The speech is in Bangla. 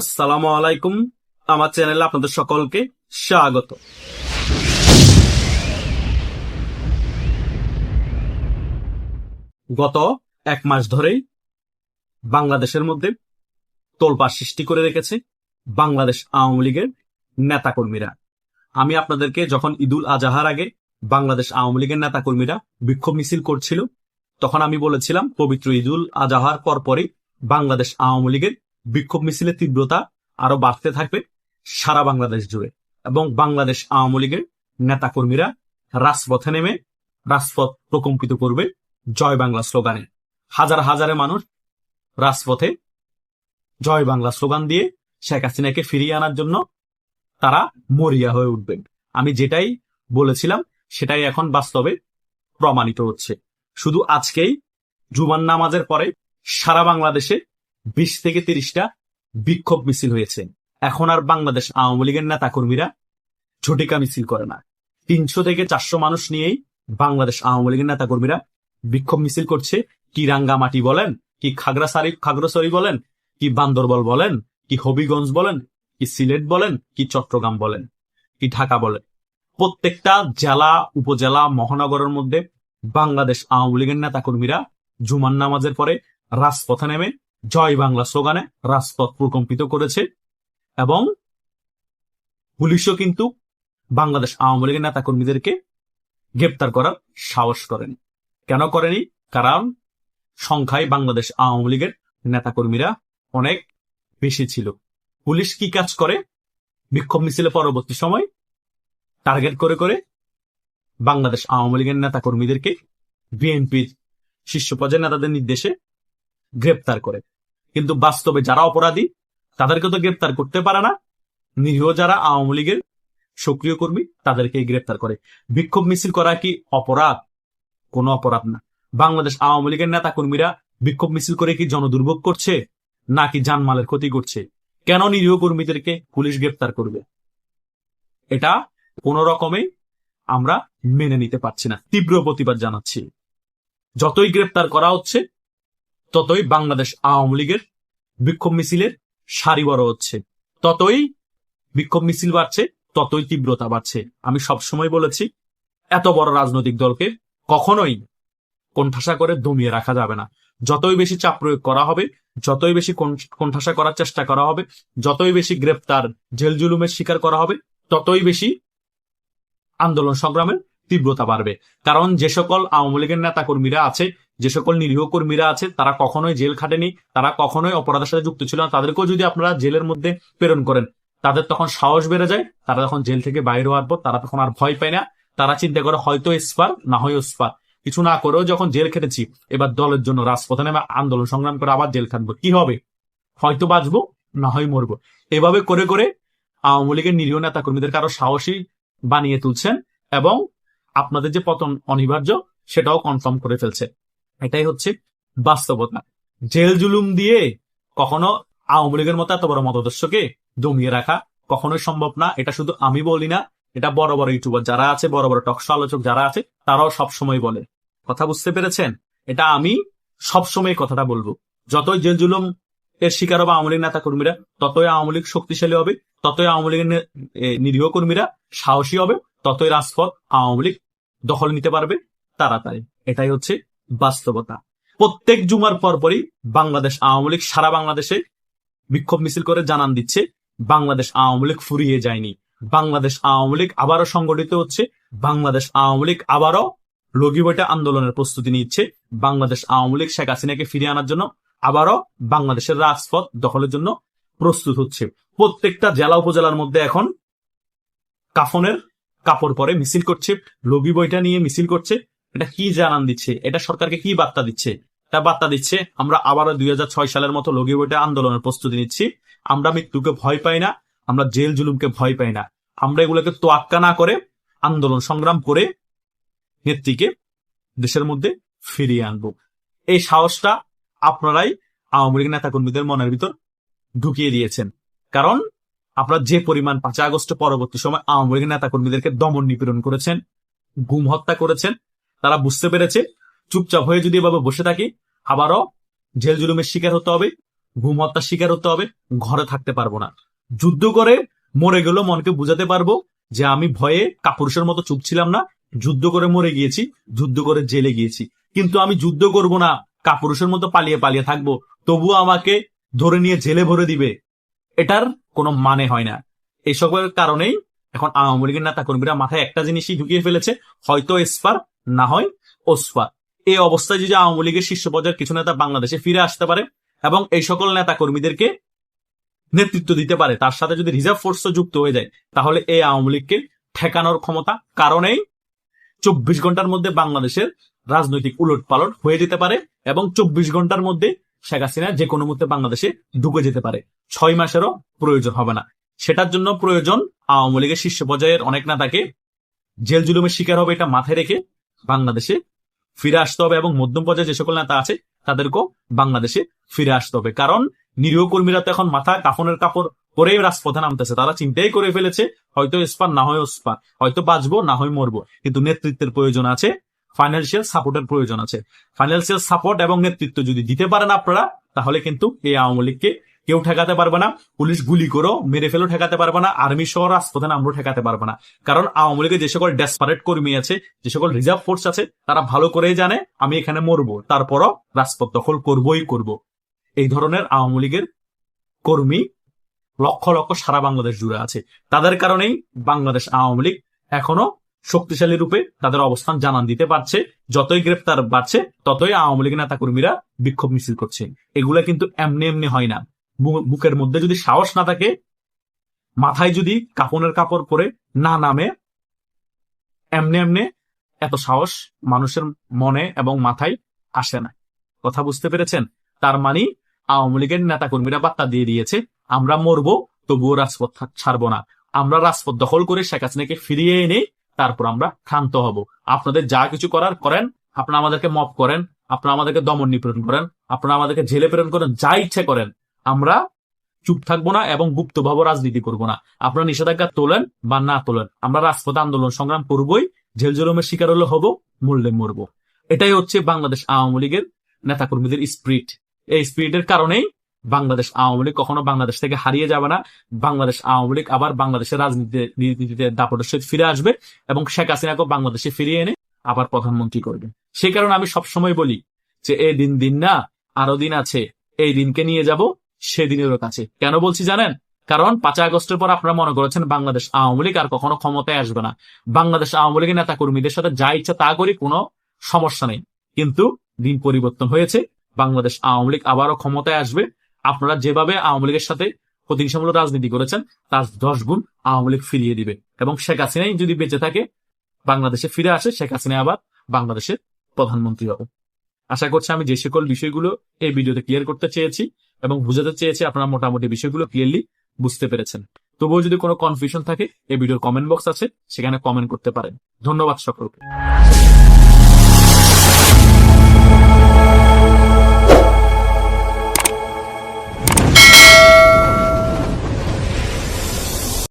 আসসালামু আলাইকুম। আমার চ্যানেলে আপনাদের সকলকে স্বাগত। গত এক মাস ধরেই বাংলাদেশের মধ্যে তোলপাড় সৃষ্টি করে রেখেছে বাংলাদেশ আওয়ামী লীগের নেতাকর্মীরা। আমি আপনাদেরকে যখন ঈদুল আজহার আগে বাংলাদেশ আওয়ামী লীগের নেতাকর্মীরা বিক্ষোভ মিছিল করছিল, তখন আমি বলেছিলাম পবিত্র ঈদুল আজহার পরপরই বাংলাদেশ আওয়ামী লীগের বিক্ষোভ মিছিলের তীব্রতা আরো বাড়তে থাকবে সারা বাংলাদেশ জুড়ে, এবং বাংলাদেশ আওয়ামী লীগের নেতাকর্মীরা রাজপথে নেমে রাজপথ প্রকম্পিত করবে জয় বাংলা স্লোগানে। হাজার হাজারে মানুষ রাজপথে জয় বাংলা স্লোগান দিয়ে শেখ হাসিনাকে ফিরিয়ে আনার জন্য তারা মরিয়া হয়ে উঠবেন। আমি যেটাই বলেছিলাম সেটাই এখন বাস্তবে প্রমাণিত হচ্ছে। শুধু আজকেই জুমার নামাজের পরে সারা বাংলাদেশে 20 থেকে 30টা বিক্ষোভ মিছিল হয়েছে। এখন আর বাংলাদেশ আওয়ামী লীগের নেতাকর্মীরা ঝটিকা মিছিল করে না। 300 থেকে 400 মানুষ নিয়েই বাংলাদেশ আওয়ামী লীগের নেতাকর্মীরা বিক্ষোভ মিছিল করছে। কি রাঙ্গামাটি বলেন, কি খাগড়াছড়ি বলেন, কি বান্দরবল বলেন, কি হবিগঞ্জ বলেন, কি সিলেট বলেন, কি চট্টগ্রাম বলেন, কি ঢাকা বলেন, প্রত্যেকটা জেলা উপজেলা মহানগরের মধ্যে বাংলাদেশ আওয়ামী লীগের নেতাকর্মীরা জুমার নামাজের পরে রাজপথে নেমে জয় বাংলা স্লোগানে রাজপথ প্রকম্পিত করেছে। এবং পুলিশও কিন্তু বাংলাদেশ আওয়ামী লীগের নেতাকর্মীদেরকে গ্রেপ্তার করার সাহস করেনি। কেন করেনি? কারণ সংখ্যায় বাংলাদেশ আওয়ামী লীগের নেতাকর্মীরা অনেক বেশি ছিল। পুলিশ কি কাজ করে? বিক্ষোভ মিছিলে পরবর্তী সময় টার্গেট করে করে বাংলাদেশ আওয়ামী লীগের নেতাকর্মীদেরকে বিএনপির শীর্ষ পর্যায়ের নেতাদের নির্দেশে গ্রেপ্তার করে। কিন্তু বাস্তবে যারা অপরাধী তাদেরকে তো গ্রেপ্তার করতে পারে না। নিরীহ যারা আওয়ামী লীগের সক্রিয় কর্মী তাদেরকে গ্রেপ্তার করে। বিক্ষোভ মিছিল করা কি অপরাধ? কোনো অপরাধ না। বাংলাদেশ আওয়ামী লীগের নেতাকর্মীরা বিক্ষোভ মিছিল করে কি জনদুর্ভোগ করছে নাকি জানমালের ক্ষতি করছে? কেন নিরীহ কর্মীদেরকে পুলিশ গ্রেপ্তার করবে? এটা কোন রকমে আমরা মেনে নিতে পারছি না। তীব্র প্রতিবাদ জানাচ্ছি। যতই গ্রেপ্তার করা হচ্ছে ততই বাংলাদেশ আওয়ামী লীগের বিক্ষোভ মিছিলের সারি বড় হচ্ছে, ততই বিক্ষোভ মিছিল বাড়ছে, ততই তীব্রতা বাড়ছে। আমি সবসময় বলেছি এত বড় রাজনৈতিক দলকে কখনোই কোণঠাসা করে দমিয়ে রাখা যাবে না। যতই বেশি চাপ প্রয়োগ করা হবে, যতই বেশি কোণঠাসা করার চেষ্টা করা হবে, যতই বেশি গ্রেপ্তার জেল জুলুমের শিকার করা হবে, ততই বেশি আন্দোলন সংগ্রামের তীব্রতা বাড়বে। কারণ যে সকল আওয়ামী লীগের নেতা কর্মীরা আছে, যে সকল নিরীহ কর্মীরা আছে, তারা কখনোই জেল খাটেনি, তারা কখনোই অপরাধের সাথে যুক্ত ছিল না। তাদেরকেও যদি আপনারা জেলের মধ্যে প্রেরণ করেন, তাদের তখন সাহস বেড়ে যায়। তারা যখন জেল থেকে বাইরে হওয়ার পর তারা তখন আর ভয় পায় না। তারা চিন্তা করে হয়তো এসপার না হয় ওসপার, কিছু না করেও যখন জেল খেটেছি, এবার দলের জন্য রাজপথে নেমে আন্দোলন সংগ্রাম করে আবার জেল খাটবো, কি হবে? হয়তো বাঁচবো না হয় মরবো। এভাবে করে করে আওয়ামী লীগের নিরীহ নেতা কর্মীদেরকে আরো সাহসী বানিয়ে তুলছেন এবং আপনাদের যে পতন অনিবার্য সেটাও কনফার্ম করে ফেলছে। এটাই হচ্ছে বাস্তবতা। জেল জুলুম দিয়ে কখনো আওয়ামী লীগের মতো এত বড় মতাদর্শকে দমিয়ে রাখা কখনোই সম্ভব না। এটা শুধু আমি বলি না, এটা বড় বড় ইউটিউবার যারা আছে, বড় বড় টকশো আলোচক যারা আছে, তারাও সবসময় বলে। কথা বুঝতে পেরেছেন? এটা আমি সবসময় কথাটা বলবো। যতই জেল জুলুম এর শিকার হবে আওয়ামী লীগ নেতা কর্মীরা, ততই আওয়ামী লীগ শক্তিশালী হবে, ততই আওয়ামী লীগের নিরীহ কর্মীরা সাহসী হবে, ততই রাজপথ আওয়ামী লীগ দখল নিতে পারবে তাড়াতাড়ি। এটাই হচ্ছে বাস্তবতা। প্রত্যেক জুমার পরপরই বাংলাদেশ আওয়ামী লীগ সারা বাংলাদেশে বিক্ষোভ মিছিল করে জানান দিচ্ছে বাংলাদেশ আওয়ামী লীগ ফুরিয়ে যায়নি। বাংলাদেশ আওয়ামী লীগ আবারও সংগঠিত হচ্ছে। বাংলাদেশ আওয়ামী লীগ আবারও লগি বইটা আন্দোলনের প্রস্তুতি নিচ্ছে। বাংলাদেশ আওয়ামী লীগ শেখ হাসিনাকে ফিরিয়ে আনার জন্য আবারও বাংলাদেশের রাজপথ দখলের জন্য প্রস্তুত হচ্ছে। প্রত্যেকটা জেলা উপজেলার মধ্যে এখন কাফনের কাপড় পরে মিছিল করছে, লগি বইটা নিয়ে মিছিল করছে। এটা কি জানান দিচ্ছে? এটা সরকারকে কি বার্তা দিচ্ছে? এটা বার্তা দিচ্ছে আমরা আবারও 2006 সালের মতো লগি বইটা আন্দোলনের প্রস্তুতি নিচ্ছি। আমরা মৃত্যুকে ভয় পাই না, আমরা জেল জুলুমকে ভয় পাই না। আমরা এগুলোকে তোয়াক্কা না করে আন্দোলন সংগ্রাম করে নেত্রীকে দেশের মধ্যে ফিরিয়ে আনবো। এই সাহসটা আপনারাই আওয়ামী লীগ নেতা কর্মীদের মনের ভিতর ঢুকিয়ে দিয়েছেন। কারণ আপনারা যে পরিমাণ 5 আগস্ট পরবর্তী সময় আওয়ামী লীগ নেতা কর্মীদেরকে দমন নিপীড়ন করেছেন, গুম হত্যা করেছেন, তারা বুঝতে পেরেছে চুপচাপ হয়ে যদি এভাবে বসে থাকি আবারও জেল জুলুমের শিকার হতে হবে, গুম হত্যার শিকার হতে হবে, ঘরে থাকতে পারবো না। যুদ্ধ করে মরে গেলেও মনকে বুঝাতে পারবো যে আমি ভয়ে কাপুরুষের মতো চুপ ছিলাম না, যুদ্ধ করে মরে গিয়েছি, যুদ্ধ করে জেলে গিয়েছি। কিন্তু আমি যুদ্ধ করব না, কাপুরুষের মতো পালিয়ে পালিয়ে থাকবো, তবুও আমাকে ধরে নিয়ে জেলে ভরে দিবে, এটার কোনো মানে হয় না। এইসবের কারণেই এখন আওয়ামী লীগের নেতা কর্মীরা মাথায় একটা জিনিসই ঢুকিয়ে ফেলেছে, হয়তো এসপার, না হয় ওসপার। এই অবস্থায় যদি আওয়ামী লীগের শীর্ষ পর্যায়ের কিছু নেতা বাংলাদেশে ফিরে আসতে পারে এবং এই সকল নেতা কর্মীদেরকে নেতৃত্ব দিতে পারে, তার সাথে যদি রিজার্ভ ফোর্সও যুক্ত হয়ে যায়, তাহলে এই আওয়ামী লীগকে ঠেকানোর ক্ষমতা কারণেই 24 ঘন্টার মধ্যে বাংলাদেশের রাজনৈতিক উলট পালট হয়ে যেতে পারে এবং 24 ঘন্টার মধ্যে শেখ হাসিনা যে কোনো মুহূর্তে বাংলাদেশে ঢুকে যেতে পারে। 6 মাসেরও প্রয়োজন হবে না। সেটার জন্য প্রয়োজন আওয়ামী লীগের শীর্ষ পর্যায়ের অনেক নেতাকে জেল জুলুমের শিকার হবে এটা মাথায় রেখে বাংলাদেশে ফিরে আসতে হবে, এবং মধ্যম পর্যায়ে যে সকল নেতা আছে তাদেরকেও বাংলাদেশে ফিরে আসতে হবে। কারণ নিরীহ কর্মীরা তো এখন মাথা কাফনের কাপড় পরেই রাজপথে নামতেছে। তারা চিন্তাই করে ফেলেছে হয়তো এসপার, না হয় ওসপার, হয়তো বাঁচবো না হয় মরবো, কিন্তু নেতৃত্বের প্রয়োজন আছে, ফাইন্যান্সিয়াল সাপোর্টের প্রয়োজন আছে। ফাইন্যান্সিয়াল সাপোর্ট এবং নেতৃত্ব যদি দিতে পারেন আপনারা, তাহলে কিন্তু এই আওয়ামী লীগকে কেউ ঠেকাতে পারবে না। পুলিশ গুলি করেও মেরে ফেলেও ঠেকাতে পারবে না, আর্মি সহ রাজপথে নামলেও ঠেকাতে পারবে না। কারণ আওয়ামী লীগের যে সকল ডেসপারেট কর্মী আছে, যে সকল রিজার্ভ ফোর্স আছে, তারা ভালো করেই জানে আমি এখানে মরবো, তারপরও রাজপথ দখল করবই করব। এই ধরনের আওয়ামী লীগের কর্মী লক্ষ লক্ষ সারা বাংলাদেশ জুড়ে আছে। তাদের কারণেই বাংলাদেশ আওয়ামী লীগ এখনো শক্তিশালী রূপে তাদের অবস্থান জানান দিতে পারছে। যতই গ্রেপ্তার বাড়ছে, ততই আওয়ামী লীগের নেতা কর্মীরা বিক্ষোভ মিছিল করছে। এগুলা কিন্তু এমনি এমনি হয় না। বুকের মধ্যে যদি সাহস না থাকে, মাথায় যদি কাপনের কাপড় পরে না নামে, এমনি এমনি এত সাহস মানুষের মনে এবং মাথায় আসে না। কথা বুঝতে পেরেছেন? তার মানে আওয়ামী লীগের নেতা কর্মীরা বার্তা দিয়ে দিয়েছে, আমরা মরবো তবুও রাজপথ ছাড়বো না। আমরা রাজপথ দখল করে শেখ হাসিনাকে ফিরিয়ে এনে তারপর আমরা ক্ষান্ত হব। আপনাদের যা কিছু করার করেন, আপনারা আমাদেরকে মব করেন, আপনারা আমাদেরকে দমন নিপীড়ন করেন, আপনারা আমাদেরকে জেলে প্রেরণ করেন, যা ইচ্ছে করেন, আমরা চুপ থাকবো না এবং গুপ্তভাবে রাজনীতি করবো না। আপনারা নিষেধাজ্ঞা তোলেন বা না তোলেন, আমরা রাজপথে আন্দোলন সংগ্রাম করবোই, জেল জুলুমের শিকার হলে হবো, মরলে মরবো। এটাই হচ্ছে বাংলাদেশ আওয়ামী লীগের নেতাকর্মীদের স্পিরিট। এই স্পিরিটের কারণেই বাংলাদেশ আওয়ামী লীগ কখনো বাংলাদেশ থেকে হারিয়ে যাবে না। বাংলাদেশ আওয়ামী লীগ আবার বাংলাদেশের রাজনীতিতে দাপটের সহিত ফিরে আসবে এবং শেখ হাসিনাকে বাংলাদেশে ফিরিয়ে এনে আবার প্রধানমন্ত্রী করবে। সেই কারণে আমি সবসময় বলি যে এই দিন না, আরো দিন আছে, এই দিনকে নিয়ে যাব সেদিনেরও কাছে। কেন বলছি জানেন? কারণ 5 আগস্টের পর আপনারা মনে করেছেন বাংলাদেশ আওয়ামী লীগ আর কখনো ক্ষমতায় আসবে না। বাংলাদেশ আওয়ামী লীগের নেতা কর্মীদের সাথে যা ইচ্ছা তা করি, কোনো সমস্যা নেই। কিন্তু দিন পরিবর্তন হয়েছে, বাংলাদেশ আওয়ামী লীগ আবারও ক্ষমতায় আসবে। আপনারা যেভাবে আওয়ামী লীগের সাথে প্রতিহিংসামূলক রাজনীতি করেছেন, তার 10 গুণ আওয়ামী লীগ ফিরিয়ে দিবে। এবং শেখ হাসিনাই যদি বেঁচে থাকে, বাংলাদেশে ফিরে আসে, শেখ হাসিনা আবার বাংলাদেশের প্রধানমন্ত্রী হবে। আশা করছি আমি যে সকল বিষয়গুলো এই ভিডিওতে ক্লিয়ার করতে চেয়েছি এবং বুঝাতে চেয়েছি, আপনারা মোটামুটি বিষয়গুলো ক্লিয়ারলি বুঝতে পেরেছেন। তবুও যদি কোনো কনফিউশন থাকে, এই ভিডিওর কমেন্ট বক্স আছে, সেখানে কমেন্ট করতে পারেন। ধন্যবাদ সকলকে।